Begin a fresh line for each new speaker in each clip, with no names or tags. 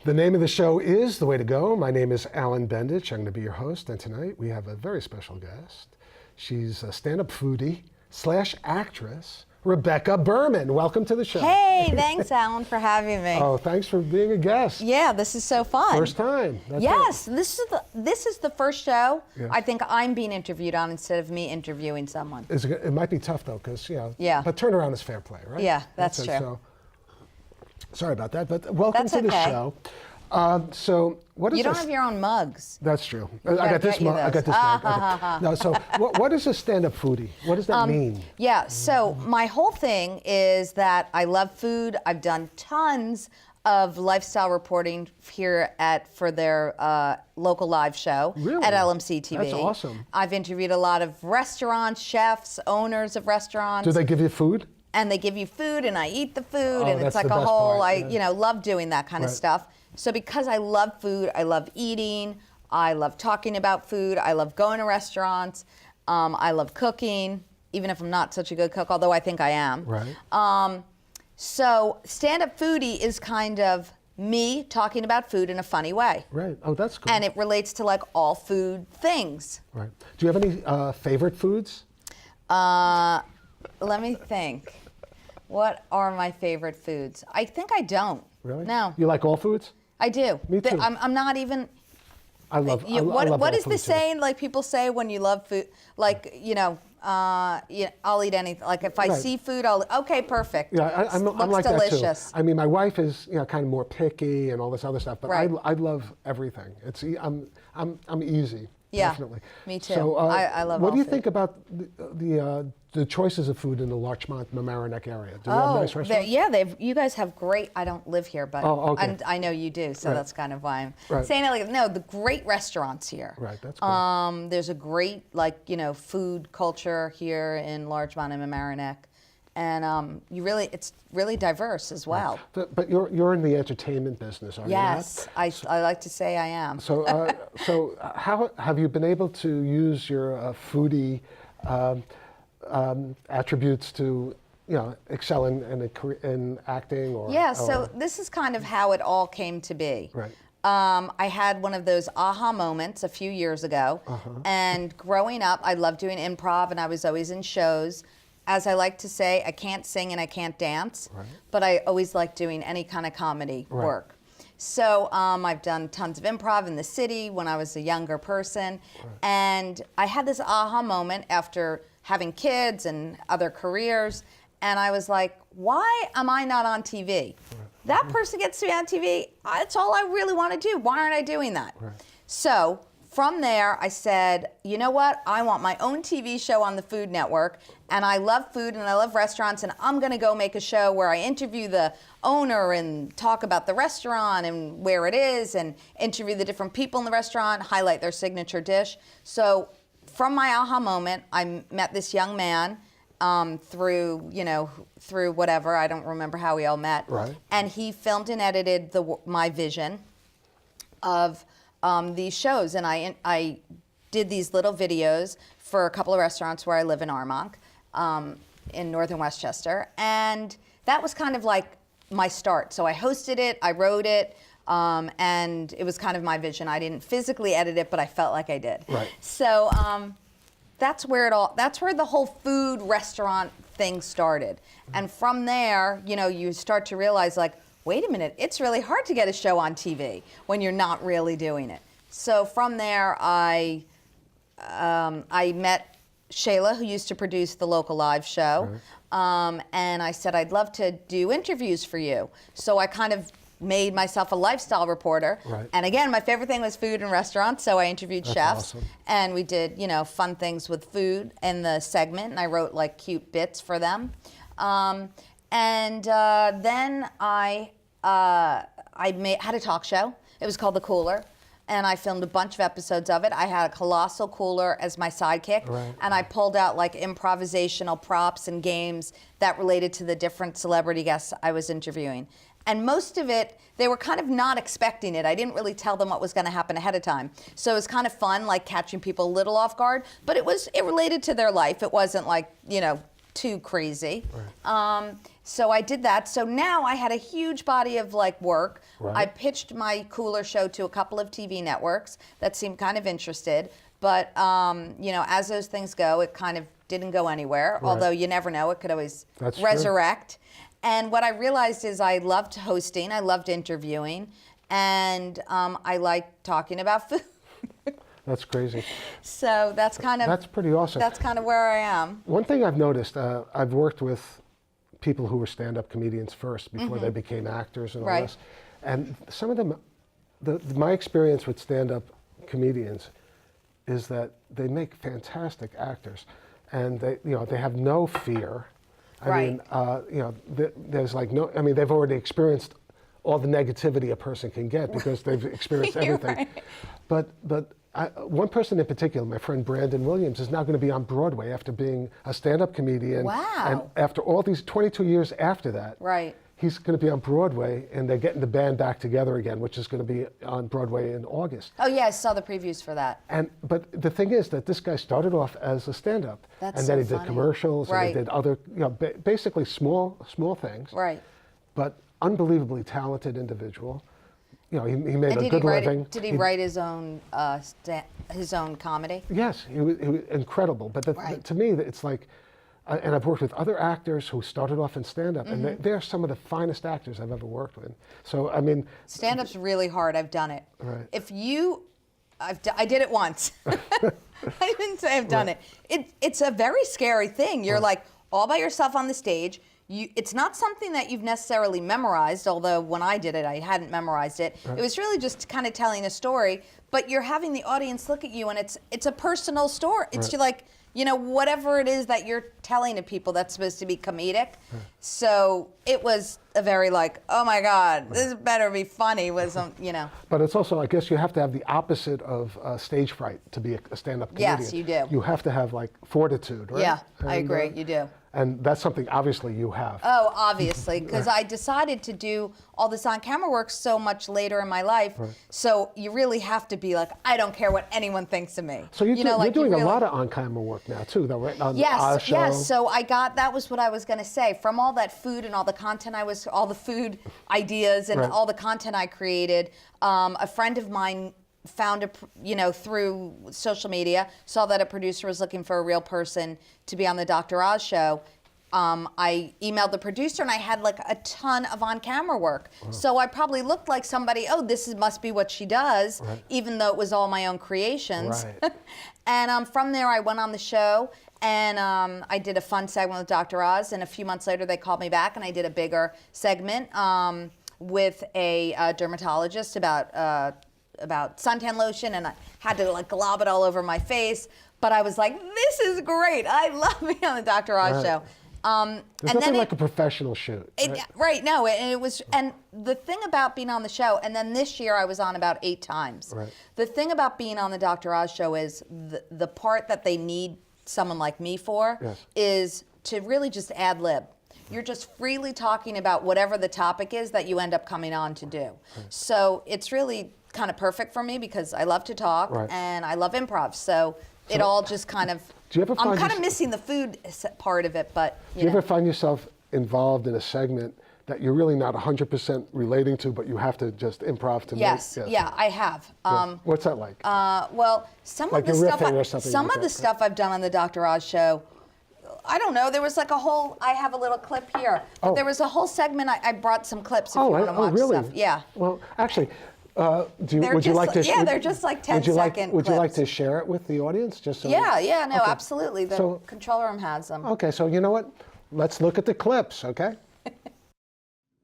The name of the show is The Way to Go. My name is Alan Bendich. I'm going to be your host, and tonight we have a very special guest. She's a stand-up foodie / actress, Rebecca Berman. Welcome to the show.
Hey, thanks, Alan, for having me.
Oh, thanks for being a guest.
Yeah, this is so fun.
First time. That's
yes, this is the first show
Yes.
I think I'm being interviewed on instead of me interviewing someone.
It might be tough, though, because,
Yeah.
but turnaround is fair play, right?
Yeah, that's
it.
true.
So, sorry about that, but welcome
That's
to the
okay.
show. So, what is
You don't
this?
have your own mugs.
That's true.
gotta
I got this
get you
mug. I got
those.
this mug. Okay. No, so what is a stand-up foodie? What does that mean?
Yeah, so my whole thing is that I love food. I've done tons of lifestyle reporting here for their local live show
Really?
at LMC TV.
That's awesome.
I've interviewed a lot of restaurants, chefs, owners of restaurants.
Do they give you food?
And they give you food, and I eat the food,
Oh,
and
that's
it's like
the
a
best
whole,
part, yeah.
love doing that kind of
Right.
stuff. So because I love food, I love eating, I love talking about food, I love going to restaurants, I love cooking, even if I'm not such a good cook, although I think I am.
Right.
So stand-up foodie is kind of me talking about food in a funny way.
Right. Oh, that's cool.
And it relates to like all food things.
Right. Do you have any favorite foods?
Let me think. What are my favorite foods? I think I don't.
Really?
No.
You like all foods?
I do.
Me too.
I'm not even.
I love. I love
What
all
is the
foods, too.
saying? Like people say when you love food, like I'll eat anything. Like if I
Right.
see food, okay, perfect.
Yeah, I'm
Looks
like
delicious.
that too. I mean, my wife is kind of more picky and all this other stuff, but
Right.
I love everything. I'm easy.
Yeah,
Definitely.
me too.
So,
I love
What
all
do you
food.
think about the choices of food in the Larchmont, Mamaroneck area? Do they have nice restaurants?
yeah, you guys have great. I don't live here, but
Oh, okay.
I know you do, so
Right.
that's kind of why I'm
Right.
saying it. Like, no, the great restaurants here.
Right, that's cool.
There's a great food culture here in Larchmont and Mamaroneck, and it's really diverse as well.
But you're in the entertainment business, are you
Yes,
not?
I like to say I am.
So how have you been able to use your foodie attributes to excel in acting or?
Yeah, so this is kind of how it all came to be.
Right.
I had one of those aha moments a few years ago, and growing up, I loved doing improv, and I was always in shows. As I like to say, I can't sing and I can't dance,
Right.
but I always like doing any kind of comedy
Right.
work. So I've done tons of improv in the city when I was a younger person, and I had this aha moment after having kids and other careers, and I was like, why am I not on TV? That person gets to be on TV. That's all I really want to do. Why aren't I doing that?
Right.
So from there, I said, you know what? I want my own TV show on the Food Network, and I love food and I love restaurants, and I'm going to go make a show where I interview the owner and talk about the restaurant and where it is and interview the different people in the restaurant, highlight their signature dish. So from my aha moment, I met this young man through whatever. I don't remember how we all met.
Right.
And he filmed and edited my vision of these shows, and I did these little videos for a couple of restaurants where I live in Armonk, in northern Westchester, and that was kind of like my start. So I hosted it, I wrote it, and it was kind of my vision. I didn't physically edit it, but I felt like I did.
Right.
So that's where the whole food restaurant thing started, and from there, you start to realize like, wait a minute, it's really hard to get a show on TV when you're not really doing it. So from there, I met Shayla, who used to produce the local live show, and I said, I'd love to do interviews for you. So I kind of made myself a lifestyle reporter.
Right.
And again, my favorite thing was food and restaurants, so I interviewed chefs.
Awesome.
And we did, fun things with food in the segment, and I wrote like cute bits for them. Then I had a talk show. It was called The Cooler, and I filmed a bunch of episodes of it. I had a colossal cooler as my sidekick,
Right.
and I pulled out like improvisational props and games that related to the different celebrity guests I was interviewing. And most of it, they were kind of not expecting it. I didn't really tell them what was going to happen ahead of time. So it was kind of fun, like catching people a little off guard, but it related to their life. It wasn't like, too crazy.
Right.
So I did that. So now I had a huge body of like work.
Right.
I pitched my cooler show to a couple of TV networks that seemed kind of interested. But, you know, as those things go, it kind of didn't go anywhere.
Right.
Although you never know, it could always
That's
resurrect. And what I realized is I loved hosting, I loved interviewing, and I liked talking about food.
That's crazy.
So that's kind of
That's pretty awesome.
That's kind of where I am.
One thing I've noticed, I've worked with people who were stand-up comedians first before they became actors and all
Right.
this. And some of them, my experience with stand-up comedians is that they make fantastic actors, and they have no fear. I mean, there's like no. I mean, they've already experienced all the negativity a person can get because they've experienced everything.
Right.
But one person in particular, my friend Brandon Williams, is now going to be on Broadway after being a stand-up comedian.
Wow.
And after all these 22 years after that,
Right.
he's going to be on Broadway, and they're getting the band back together again, which is going to be on Broadway in August.
Oh yeah, I saw the previews for that.
But the thing is that this guy started off as a stand-up,
That's
and
so
then he
funny.
did commercials,
Right.
and he did other, basically small things.
Right.
But unbelievably talented individual. You know, he made
And
a
did
good
he write
living.
Did he write his own comedy?
Yes, he was incredible. But
Right.
to me, it's like, and I've worked with other actors who started off in stand-up, and they're some of the finest actors I've ever worked with. So, I mean...
Stand-up's really hard. I've done it.
Right.
I did it once. I didn't say I've done it. It's a very scary thing. You're like all by yourself on the stage. It's not something that you've necessarily memorized, although when I did it, I hadn't memorized it. It was really just kind of telling a story, but you're having the audience look at you, and it's a personal story. It's like, you know, whatever it is that you're telling to people that's supposed to be comedic. So it was a very like, oh my God, this better be funny, you know.
But it's also, I guess you have to have the opposite of stage fright to be a stand-up comedian.
Yes, you do.
You have to have like fortitude, right?
Yeah, I
And,
agree, you do.
And that's something obviously you have.
Oh, obviously, because I decided to do all this on-camera work so much later in my life.
Right.
So you really have to be like, I don't care what anyone thinks of me.
So you're doing
really,
a lot of on-camera work now too, though, right? On
Yes,
our show.
yes. So that was what I was going to say. From all that food and all the content all the food ideas and
Right.
all the content I created, a friend of mine found through social media, saw that a producer was looking for a real person to be on the Dr. Oz show. I emailed the producer, and I had like a ton of on-camera work. Wow. So I probably looked like somebody, must be what she does,
right.
even though it was all my own creations.
Right.
And from there, I went on the show, and I did a fun segment with Dr. Oz, and a few months later, they called me back, and I did a bigger segment with a dermatologist about suntan lotion, and I had to like glob it all over my face. But I was like, this is great. I love being on the Dr. Oz show.
There's nothing like a professional shoot.
Right, no, and it was, and the thing about being on the show, and then this year I was on about 8 times.
Right.
The thing about being on the Dr. Oz show is the part that they need someone like me for is to really just ad lib. You're just freely talking about whatever the topic is that you end up coming on to do. Right. So it's really kind of perfect for me because I love to talk and I love improv. So it all just kind of, I'm kind of missing the food part of it, but
do you ever find yourself involved in a segment that you're really not 100% relating to, but you have to just improv to make?
Yes, yeah, I have.
What's that like?
Well, some
like
of
the
stuff I've done on the Dr. Oz show, I don't know. There was like I have a little clip here. But there was a whole segment. I brought some clips if you want to watch
really?
stuff. Yeah.
Well, actually, would you like to?
Yeah, they're just like 10-second
Would you like
clips.
to share it with the audience, just so?
Yeah, no, absolutely. The control room has them.
Okay, so you know what? Let's look at the clips, okay?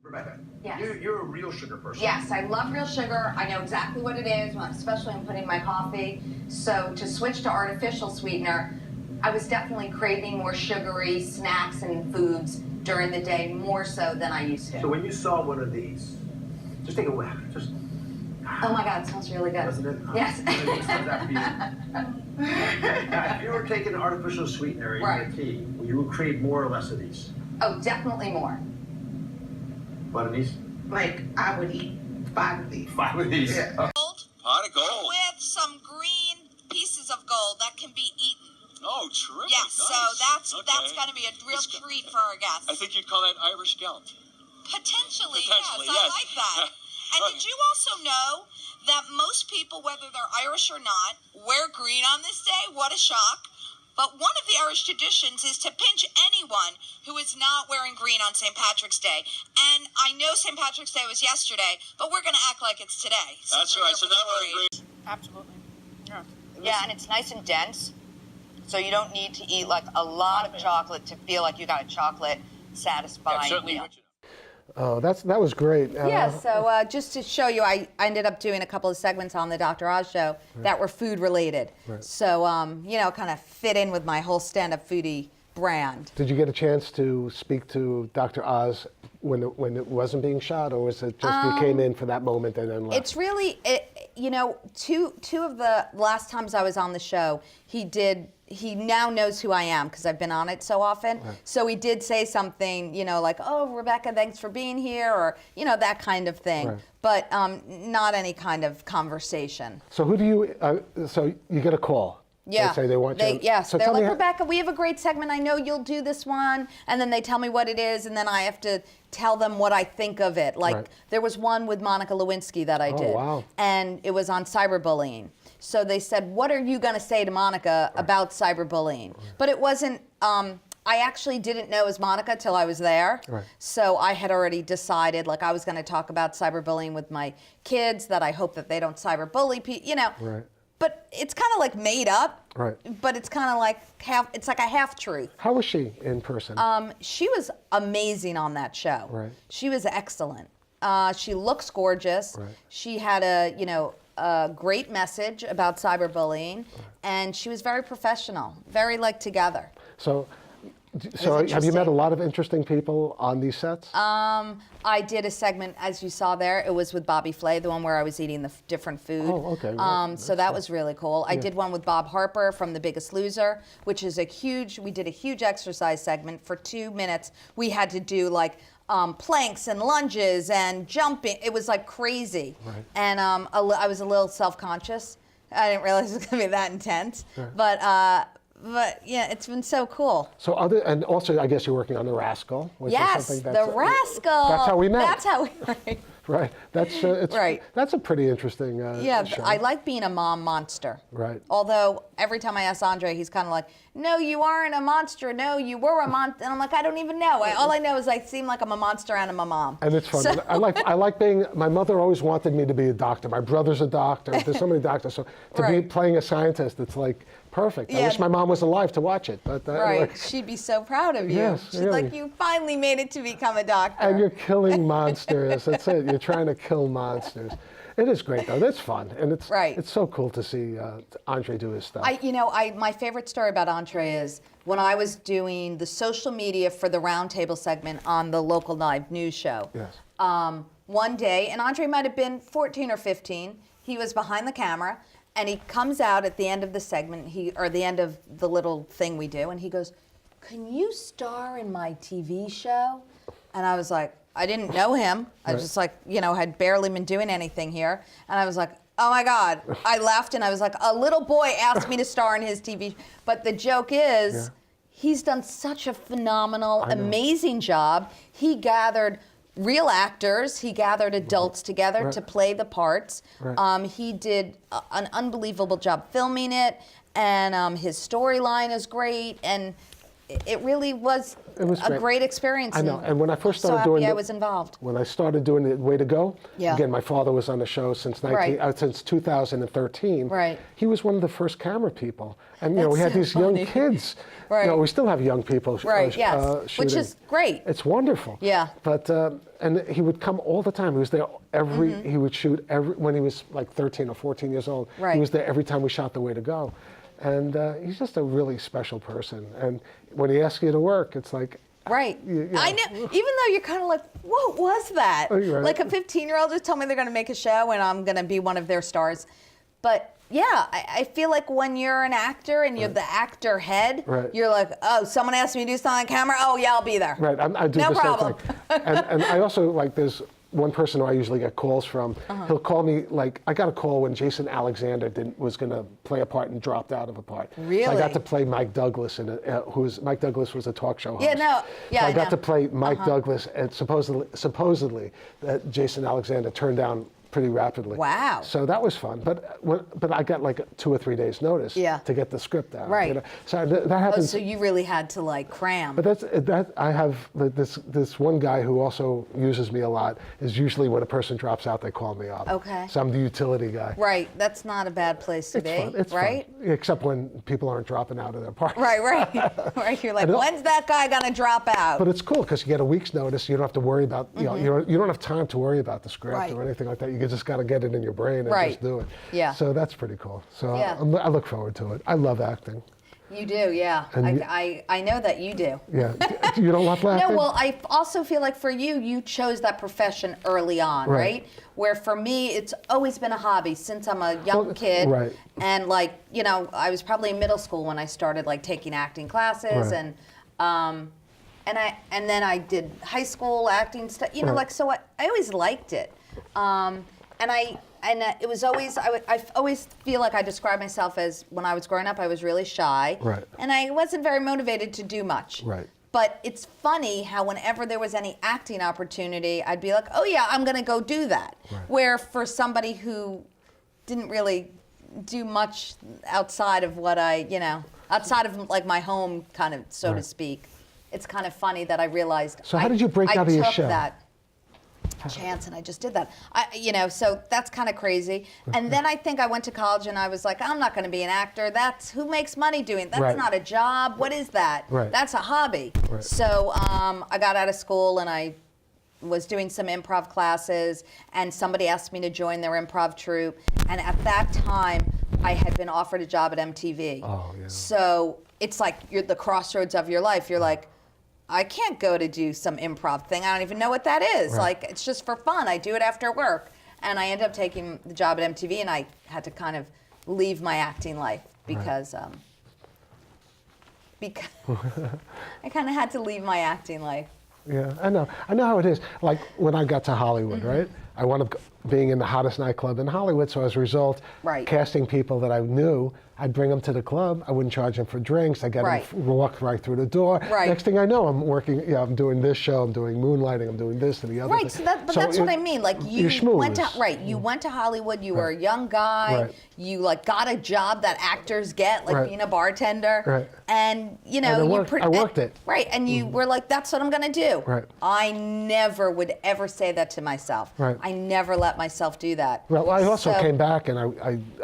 Rebecca,
Yes.
you're a real sugar person.
Yes, I love real sugar. I know exactly what it is, especially when putting my coffee. So to switch to artificial sweetener, I was definitely craving more sugary snacks and foods during the day, more so than I used to.
So when you saw one of these, just take a whiff. Just.
Oh my God, it smells really good.
Doesn't it?
Yes.
What smells that for you? Now, if you were taking an artificial sweetener in your tea, you would crave more or less of these?
Oh, definitely more.
What of these?
Like, I would eat 5 of these.
5 of these.
Yeah.
Pot of gold.
With some green pieces of gold that can be eaten.
Oh, terrific.
Yes,
Nice.
so that's
Okay.
going to be a real treat for our guests.
I think you'd call that Irish scallop.
Potentially,
Potentially,
yes, I
yes.
like that. And did you also know that most people, whether they're Irish or not, wear green on this day? What a shock. But one of the Irish traditions is to pinch anyone who is not wearing green on St. Patrick's Day. And I know St. Patrick's Day was yesterday, but we're going to act like it's today.
That's right. So now we're green.
Absolutely. Yeah.
Yeah, and it's nice and dense, so you don't need to eat like a lot of chocolate to feel like you got a chocolate satisfying
Certainly
meal.
rich enough.
Oh, that was great.
Yeah, so just to show you, I ended up doing a couple of segments on the Dr. Oz show that were food related.
Right.
So, kind of fit in with my whole stand-up foodie brand.
Did you get a chance to speak to Dr. Oz when it wasn't being shot, or was it just you came in for that moment and then left?
It's really, two of the last times I was on the show, he now knows who I am because I've been on it so often.
Right.
So he did say something, like, oh, Rebecca, thanks for being here, or, that kind of thing.
Right.
But not any kind of conversation.
So who do you? So you get a call.
Yeah.
They say they want you.
Yes.
So
They're
tell
like,
me
Rebecca, we have a great segment. I know you'll do this one. And then they tell me what it is, and then I have to tell them what I think of it. Like,
Right.
there was one with Monica Lewinsky that I did.
Wow.
And it was on cyberbullying. So they said, what are you going to say to Monica about cyberbullying? But it wasn't, I actually didn't know it was Monica till I was there.
Right.
So I had already decided, like, I was going to talk about cyberbullying with my kids, that I hope that they don't cyberbully people,
Right.
But it's kind of like made up.
Right.
But it's kind of like it's like a half truth.
How was she in person?
She was amazing on that show.
Right.
She was excellent. She looks gorgeous.
Right.
She had a great message about cyberbullying, and she was very professional, very together.
So have you met
interesting.
a lot of interesting people on these sets?
I did a segment, as you saw there. It was with Bobby Flay, the one where I was eating the different food.
Oh, okay. Right.
So that was really cool. I did one with Bob Harper from The Biggest Loser, which is we did a huge exercise segment for 2 minutes. We had to do planks and lunges and jumping. It was crazy.
Right.
And I was a little self-conscious. I didn't realize it was going to be that intense.
Right.
But yeah, it's been so cool.
So and also I guess you're working on The Rascal. Which
Yes,
is something
the
that's,
Rascal.
That's how we met.
That's how we
Right. It's
Right.
That's a pretty interesting
Yeah,
show.
I like being a mom monster.
Right.
Although every time I ask Andre, he's kind of like, no, you aren't a monster. No, you were a monster. And I'm like, I don't even know. All I know is I seem like I'm a monster and I'm a mom.
And it's fun.
So-
I like being. My mother always wanted me to be a doctor. My brother's a doctor. There's so many doctors. So to be
Right.
playing a scientist, it's perfect. I
Yeah.
wish my mom was alive to watch it. But
Right. She'd be so proud of you.
Yes,
She's
really.
like, you finally made it to become a doctor.
And you're killing monsters. That's it. You're trying to kill monsters. It is great though. That's fun, and it's
Right.
It's so cool to see Andre do his stuff.
My favorite story about Andre is when I was doing the social media for the roundtable segment on the local live news show.
Yes.
One day, and Andre might have been 14 or 15, he was behind the camera, and he comes out at the end of the segment, or the end of the little thing we do, and he goes, "Can you star in my TV show?" And I was like, I didn't know him. I was just had barely been doing anything here. And I was like, oh my God. I laughed and I was like, a little boy asked me to star in his TV. But the joke is, he's done such a phenomenal, amazing job. He gathered real actors. He gathered adults together to play the parts.
Right.
He did an unbelievable job filming it. And his storyline is great. And it really was a great experience.
I know. And when I first started
so
doing
happy I was involved.
When I started doing the Way to Go,
Yeah.
again, my father was on the show since since 2013.
Right.
He was one of the first camera people, and
That's
we had
so
these
funny.
young kids.
Right.
We still have young people.
Right. Yes.
Shooting.
Which is great.
It's wonderful.
Yeah.
But and he would come all the time. He was there He would shoot when he was 13 or 14 years old.
Right.
He was there every time we shot The Way to Go, and he's just a really special person. And when he asks you to work, it's like.
Right. I know. Even though you're kind of like, what was that?
Oh, you're right.
Like a 15-year-old just told me they're going to make a show and I'm going to be one of their stars. But yeah, I feel like when you're an actor and you're the actor head, you're like, oh, someone asked me to do something on camera. Oh, yeah, I'll be there.
Right. I do
No
the
problem.
same thing. And I also there's one person who I usually get calls from. He'll call me, like, I got a call when Jason Alexander was going to play a part and dropped out of a part.
Really?
So I got to play Mike Douglas, Mike Douglas was a talk show host.
Yeah, no, yeah,
so I
I
got
know.
to play Mike Douglas, and supposedly that Jason Alexander turned down pretty rapidly.
Wow.
So that was fun, but I got like 2 or 3 days notice to get the script out.
Right.
You know? So that happens.
So you really had to like cram.
But I have this one guy who also uses me a lot. Is usually when a person drops out, they call me up.
Okay.
So I'm the utility guy.
Right. That's not a bad place to
It's
be.
fun. It's
right.
fun. Except when people aren't dropping out of their parties.
Right. Right. You're like, when's that guy gonna drop out?
But it's cool because you get a week's notice. You don't have to worry about you don't have time to worry about the script
Right.
or anything like that. You just got to get it in your brain and just do it.
Yeah.
So that's pretty cool. So
Yeah.
I look forward to it. I love acting.
You do, yeah.
And
I know that you do.
Yeah. You don't love acting?
No, well, I also feel like for you chose that profession early on, right? Where for me, it's always been a hobby since I'm a young kid.
Right.
And like, you know, I was probably in middle school when I started like taking acting classes
Right.
and then I did high school acting stuff, you know, like, so I always liked it. It was always, I always feel like I describe myself as, when I was growing up, I was really shy.
Right.
And I wasn't very motivated to do much.
Right.
But it's funny how whenever there was any acting opportunity, I'd be like, oh yeah, I'm gonna go do that.
Right.
Where for somebody who didn't really do much outside of what outside of like my home kind of, so to speak, it's kind of funny that I realized
So how did you break out of your show?
I took that chance and I just did that. So that's kind of crazy. And then I think I went to college and I was like, I'm not going to be an actor. That's who makes money doing it. That's
Right.
not a job. What is that?
Right.
That's a hobby.
Right.
So I got out of school and I was doing some improv classes and somebody asked me to join their improv troupe. And at that time, I had been offered a job at MTV.
Oh, yeah.
So it's like you're at the crossroads of your life. You're like, I can't go to do some improv thing. I don't even know what that is.
Right.
Like, it's just for fun. I do it after work. And I ended up taking the job at MTV, and I had to kind of leave my acting life because I kind of had to leave my acting life.
Yeah, I know how it is. Like when I got to Hollywood, right? I wound up being in the hottest nightclub in Hollywood, so as a result, casting people that I knew, I'd bring them to the club. I wouldn't charge them for drinks. I get them walk right through the door.
Right.
Next thing I know, I'm working. I'm doing this show. I'm doing moonlighting. I'm doing this and the other.
Right.
thing.
So that's what I mean. Like you went to
schmooze.
You went to Hollywood. You were a young guy.
Right.
You like got a job that actors get, like being a bartender.
Right.
And
And I worked it.
Right. And you were like, that's what I'm gonna do.
Right.
I never would ever say that to myself.
Right.
I never let myself do that.
Well, I also came back and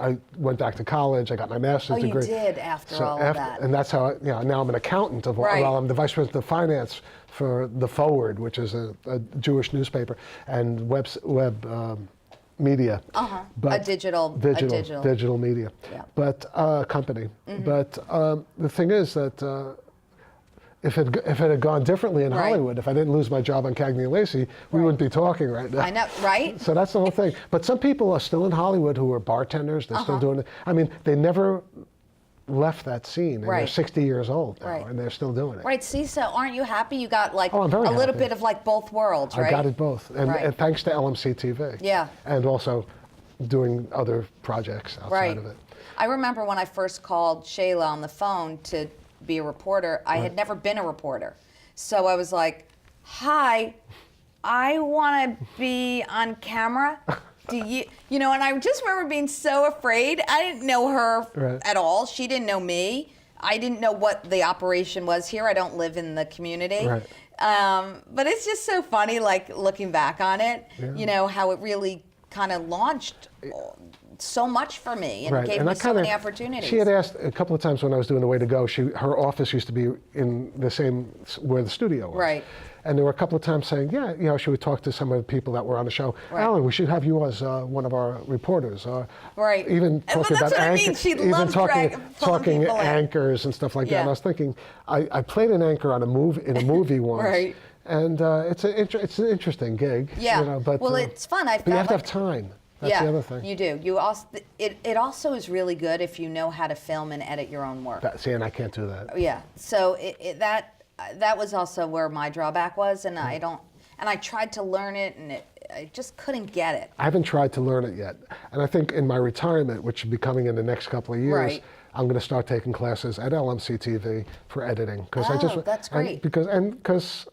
I went back to college. I got my master's degree.
Oh, you did after all of that.
And that's how, now I'm an accountant well, I'm the vice president of finance for The Forward, which is a Jewish newspaper, and web media.
A digital
media.
Yeah.
But company. But the thing is that if it had gone differently in Hollywood, if I didn't lose my job on Cagney and Lacey, we wouldn't be talking right now.
I know, right?
So that's the whole thing. But some people are still in Hollywood who are bartenders. They're still doing it. I mean, they never left that scene, and they're 60 years old now, and they're still doing it.
Right. See, so aren't you happy you got like
I'm very
a little
happy.
bit of like both worlds, right?
I got it both, and thanks to LMC TV.
Yeah.
And also doing other projects outside of it.
I remember when I first called Shayla on the phone to be a reporter, I had never been a reporter. So I was like, hi, I want to be on camera. Do you know, and I just remember being so afraid. I didn't know her at all. She didn't know me. I didn't know what the operation was here. I don't live in the community.
Right.
But it's just so funny, like looking back on it, you know, how it really kind of launched so much for me and gave me so many opportunities.
She had asked a couple of times when I was doing The Way to Go, her office used to be in the same, where the studio was.
Right.
And there were a couple of times saying, she would talk to some of the people that were on the show. Alan, we should have you as one of our reporters.
Right.
Even talking about anchors.
She loved
talking anchors and stuff like that. And I was thinking, I played an anchor on in a movie once.
Right.
And it's an interesting gig.
Yeah.
You know, but,
well, it's fun.
But you have to have time. That's the other thing.
You do. You also it also is really good if you know how to film and edit your own work.
And I can't do that.
Yeah. So that was also where my drawback was, and I don't. and I tried to learn it, and I just couldn't get it.
I haven't tried to learn it yet. And I think in my retirement, which should be coming in the next couple of years,
Right.
I'm going to start taking classes at LMC TV for editing.
That's great.
Because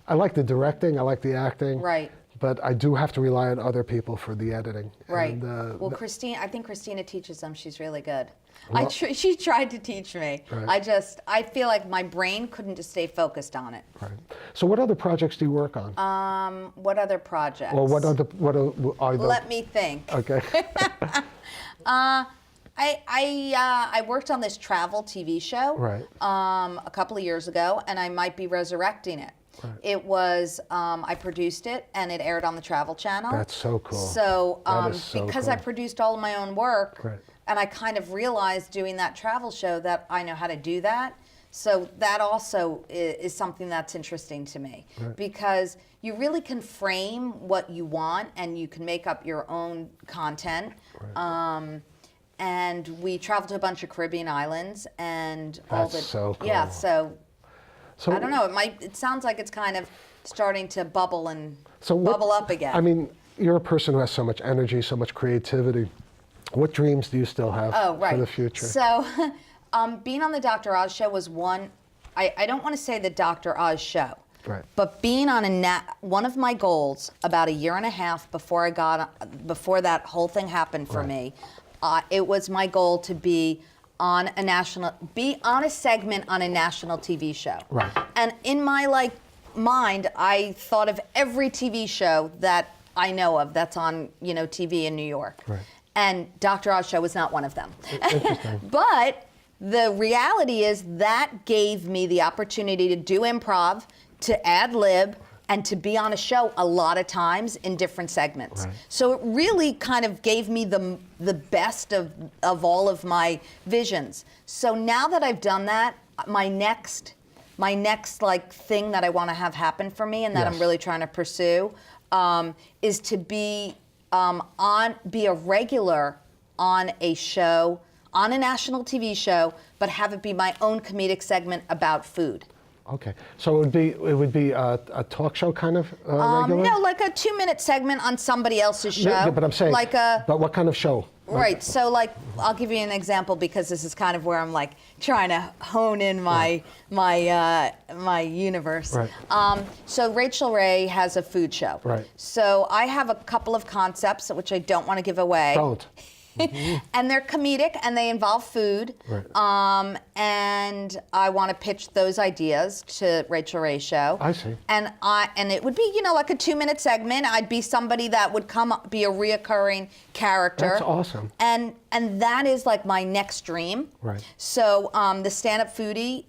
I like the directing, I like the acting.
Right.
But I do have to rely on other people for the editing.
Right.
And,
Well, I think Christina teaches them. She's really good.
Well-
She tried to teach me.
Right.
I feel like my brain couldn't just stay focused on it.
Right. So what other projects do you work on?
What other projects?
Well, what are the...
Let me think.
Okay.
I worked on this travel TV show
Right.
a couple of years ago, and I might be resurrecting it.
Right.
It was, I produced it, and it aired on the Travel Channel.
That's so cool.
So,
That is so
because
cool.
I produced all of my own work,
Right.
and I kind of realized doing that travel show that I know how to do that. So that also is something that's interesting to me, because you really can frame what you want, and you can make up your own content.
Right.
And we traveled to a bunch of Caribbean islands, and all
That's so cool.
Yeah, so
So
I don't know. It sounds like it's kind of starting to bubble and
what-
bubble up again.
I mean, you're a person who has so much energy, so much creativity. What dreams do you still have for the future?
So, being on the Dr.Oz show was one. I don't want to say the Dr.Oz show,
Right.
but being on one of my goals about a year and a half before that whole thing happened for
Right.
me, it was my goal to be on a segment on a national TV show.
Right.
And in my mind, I thought of every TV show that I know of that's on TV in New York.
Right.
And Dr. Oz show was not one of them.
Interesting.
But the reality is that gave me the opportunity to do improv, to ad lib, and to be on a show a lot of times in different segments.
Right.
So it really kind of gave me the best of all of my visions. So now that I've done that, my next thing that I want to have happen for me, and that
Yes.
I'm really trying to pursue, is to be a regular on a show, on a national TV show, but have it be my own comedic segment about food.
Okay. So it would be a talk show kind of regular?
No, like a 2-minute segment on somebody else's show.
No, but I'm saying, but what kind of show?
Right. So, I'll give you an example, because this is kind of where I'm trying to hone in my universe.
Right.
So Rachel Ray has a food show.
Right.
So I have a couple of concepts which I don't want to give away.
Don't.
And they're comedic, and they involve food.
Right.
And I want to pitch those ideas to Rachel Ray's show.
I see.
And it would be, like a 2-minute segment. I'd be somebody that would be a reoccurring character.
That's awesome.
And that is my next dream.
Right.
So the stand-up foodie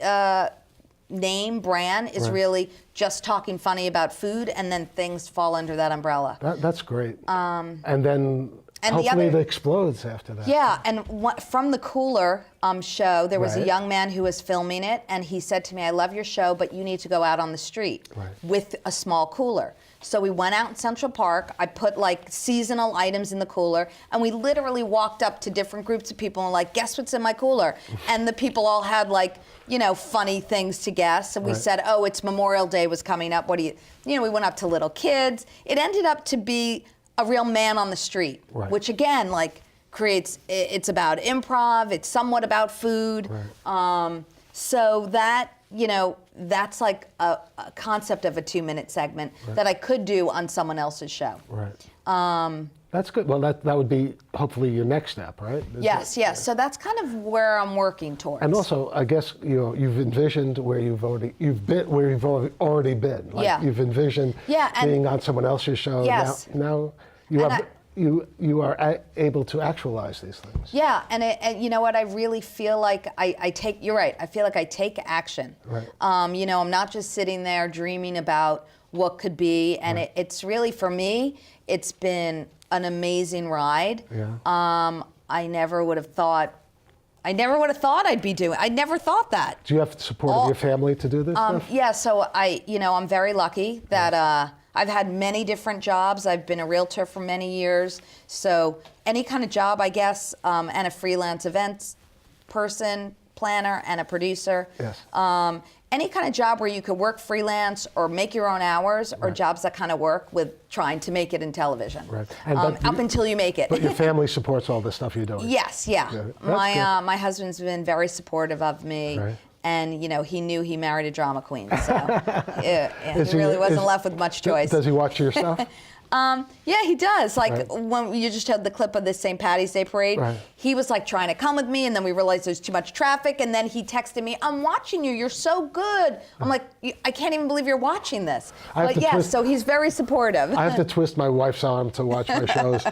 brand is
Right.
really just talking funny about food, and then things fall under that umbrella.
That's great. And then
and the
hopefully
other-
it explodes after that.
Yeah, and from the Cooler show, there was a
Right.
young man who was filming it, and he said to me, "I love your show, but you need to go out on the street
Right.
with a small cooler." So we went out in Central Park. I put seasonal items in the cooler, and we literally walked up to different groups of people and "Guess what's in my cooler?" And the people all had funny things to guess. And we
Right.
said, "Oh, it's Memorial Day was coming up. What do you?" We went up to little kids. It ended up to be a real man on the street,
Right.
which again, creates. It's about improv. It's somewhat about food.
Right.
So that that's a concept of a 2-minute segment that I could do on someone else's show.
Right. That's good. Well, that would be hopefully your next step, right?
Yes. So that's kind of where I'm working towards.
And also, I guess you've envisioned where you've already been.
Yeah.
You've envisioned being on someone else's show.
Yes.
Now you are able to actualize these things.
Yeah, and you know what? I really feel like I take. You're right. I feel like I take action.
Right.
I'm not just sitting there dreaming about what could be, and
Right.
it's really, for me, it's been an amazing ride.
Yeah.
I never would have thought I'd be doing. I never thought that.
Do you have the support of your family to do this stuff?
Yeah, so I'm very lucky that I've had many different jobs. I've been a realtor for many years. So any kind of job, I guess, and a freelance events person, planner and a producer.
Yes.
Any kind of job where you could work freelance or make your own hours, or jobs that kind of work with trying to make it in television.
Right.
Up until you make it.
But your family supports all the stuff you're doing.
Yes, yeah.
That's
My husband's been very supportive of me.
Right.
And he knew he married a drama queen, so he really wasn't left with much choice.
Does he watch your stuff?
Yeah, he does. Like
Right.
when you just had the clip of this St. Patty's Day parade,
Right.
he was like trying to come with me, and then we realized there's too much traffic, and then he texted me, "I'm watching you. You're so good." I'm like, "I can't even believe you're watching this." But yes, so he's very supportive.
I have to twist my wife's arm to watch my shows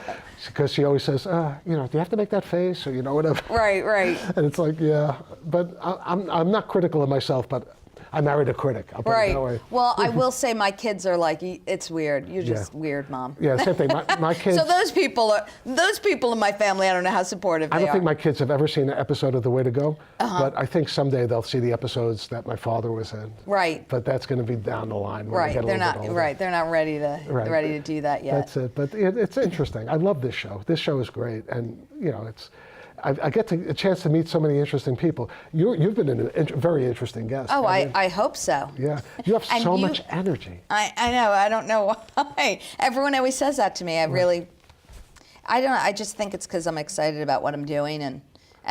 because she always says, do you have to make that face, or whatever.
Right.
And it's like, yeah, but I'm not critical of myself, but I married a critic. I'll put it that way.
Well, I will say my kids are like, "It's weird. You're just weird, Mom."
Yeah, same thing. My kids.
So those people in my family, I don't know how supportive they are.
I don't think my kids have ever seen an episode of The Way to Go, but I think someday they'll see the episodes that my father was in.
Right.
But that's going to be down the line when they get a little bit older.
Right. They're not ready to do that yet.
That's it. But it's interesting. I love this show. This show is great, and it's. I get a chance to meet so many interesting people. You've been a very interesting guest.
Oh, I hope so.
Yeah, you have so much energy.
I know. I don't know why. Everyone always says that to me. I don't know. I just think it's because I'm excited about what I'm doing, and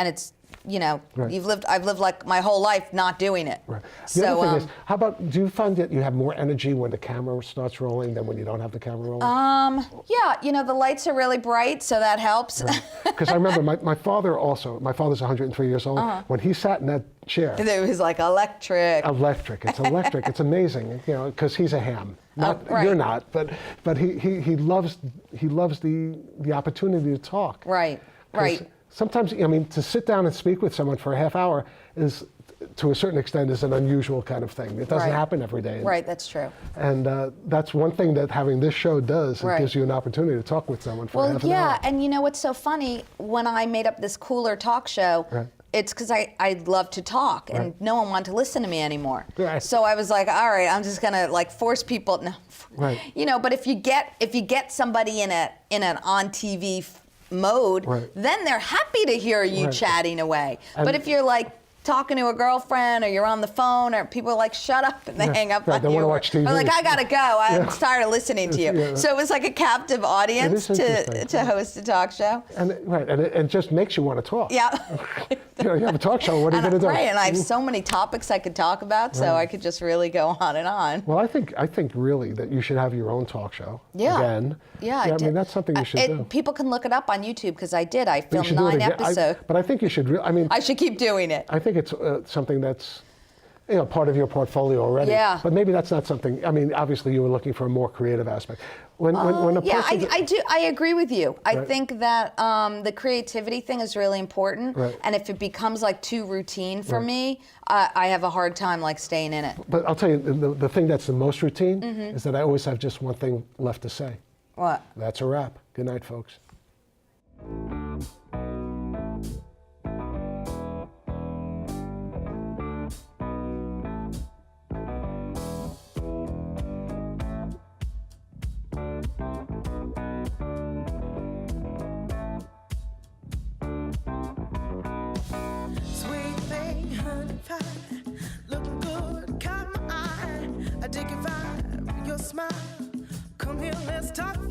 it's
Right.
I've lived like my whole life not doing it.
Right. The other thing is, how about, do you find that you have more energy when the camera starts rolling than when you don't have the camera rolling?
Yeah, the lights are really bright, so that helps.
Because I remember my father's 103 years old. When he sat in that chair.
It was like electric.
It's electric. It's amazing, because he's a ham.
Right.
You're not, but he loves the opportunity to talk.
Right.
Sometimes, to sit down and speak with someone for a half hour is, to a certain extent, is an unusual kind of thing. It doesn't happen every day.
Right, that's true.
And that's one thing that having this show does. It gives you an opportunity to talk with someone for half an hour.
Yeah, and what's so funny, when I made up this cooler talk show, it's because I love to talk, and no one wanted to listen to me anymore.
Right.
So I was like, all right, I'm just gonna force people. No.
Right.
But if you get somebody in an on TV mode, then they're happy to hear you chatting away. But if you're talking to a girlfriend, or you're on the phone, or people are like, "Shut up," and they hang up on
they
you.
want to watch TV.
Or like, "I gotta go. I'm tired of listening to you." So it was like a captive audience to host a talk show.
And it just makes you want to talk.
Yeah.
You have a talk show. What are you going to do?
Right, and I have so many topics I could talk about, so I could just really go on and on.
Well, I think really that you should have your own talk show.
Yeah.
Again.
Yeah,
I mean, that's something you should do.
People can look it up on YouTube, because I did. I filmed 9 episodes.
But I think you should. I should
keep doing it.
I think it's something that's part of your portfolio already.
Yeah.
But maybe that's not something. Obviously, you were looking for a more creative aspect. When a person.
I do. I agree with you. I think that the creativity thing is really important.
Right.
And if it becomes too routine for me, I have a hard time staying in it.
But I'll tell you, the thing that's the most routine is that I always have just one thing left to say.
What?
That's a wrap. Good night, folks.
Sweet thing, honey pie, looking good, caught my eye. I dig your vibe, your smile. Come here, let's talk.